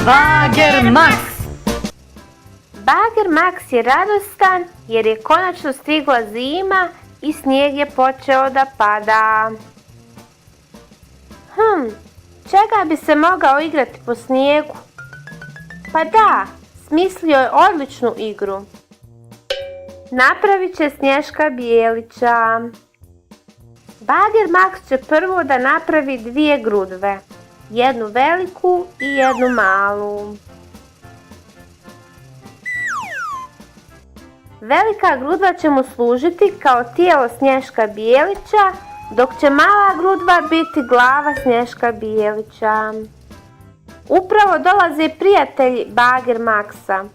Bager Max. Bager Max je radostan jer je konačno stigla zima i snijeg je počeo da pada. Čega bi se mogao igrati po snijegu? Pa da, smislio je odličnu igru. Napravit će Snješka Bijelića. Bager Max će prvo da napravi dvije grudve. Jednu veliku i jednu malu. Velika grudva će mu služiti kao tijelo Snješka Bijelića, dok će mala grudva biti glava Snješka Bijelića. Upravo dolaze prijatelji Bager Maxa.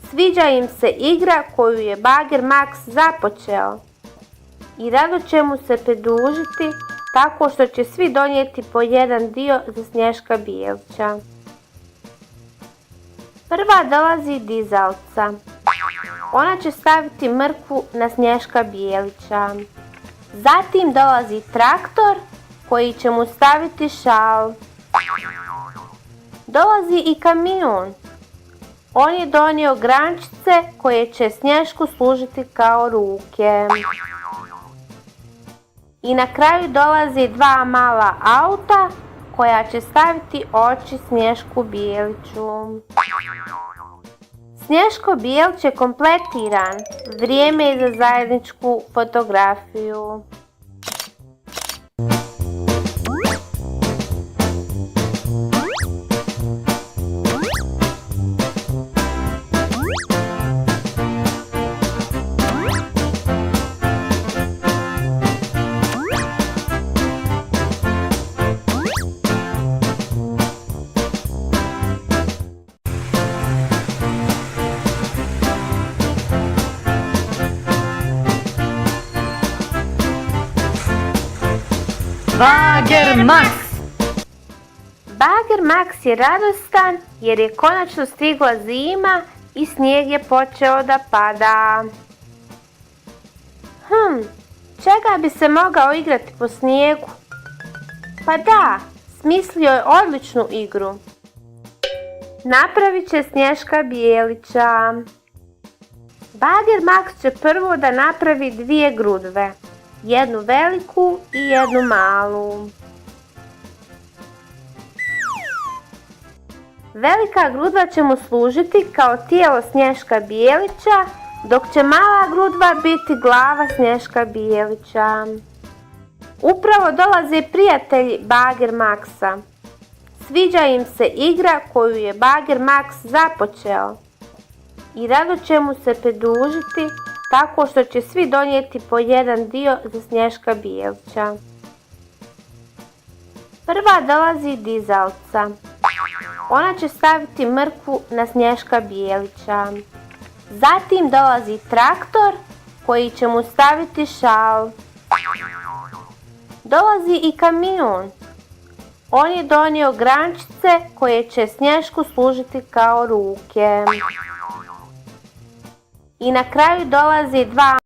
Sviđa im se igra koju je Bager Max započeo i rado će mu se pridružiti tako što će svi donijeti po jedan dio za Snješka Bijelića. Prva dolazi dizalca. Ona će staviti mrkvu na Snješka Bijelića. Zatim dolazi traktor koji će mu staviti šal. Dolazi i kamion. On je donio grančice koje će Snješku služiti kao ruke. I na kraju dolazi dva mala auta koja će staviti oči Snješku Bijeliću. Snješko Bijelić je kompletiran. Vrijeme je za zajedničku fotografiju. Bager Max. Bager Max je radostan jer je konačno stigla zima i snijeg je počeo da pada. Čega bi se mogao igrati po snijegu? Pa da, smislio je odličnu igru. Napravit će Snješka Bijelića. Bager Max će prvo da napravi dvije grudve. Jednu veliku i jednu malu. Velika grudva će mu služiti kao tijelo Snješka Bijelića, dok će mala grudva biti glava Snješka Bijelića. Upravo dolaze prijatelji Bager Maxa. Sviđa im se igra koju je Bager Max započeo i rado će mu se pridružiti tako što će svi donijeti po jedan dio za Snješka Bijelića. Prva dolazi dizalca. Ona će staviti mrkvu na Snješka Bijelića. Zatim dolazi traktor koji će mu staviti šal. Dolazi i kamion. On je donio grančice koje će Snješku služiti kao ruke. I na kraju dolazi dva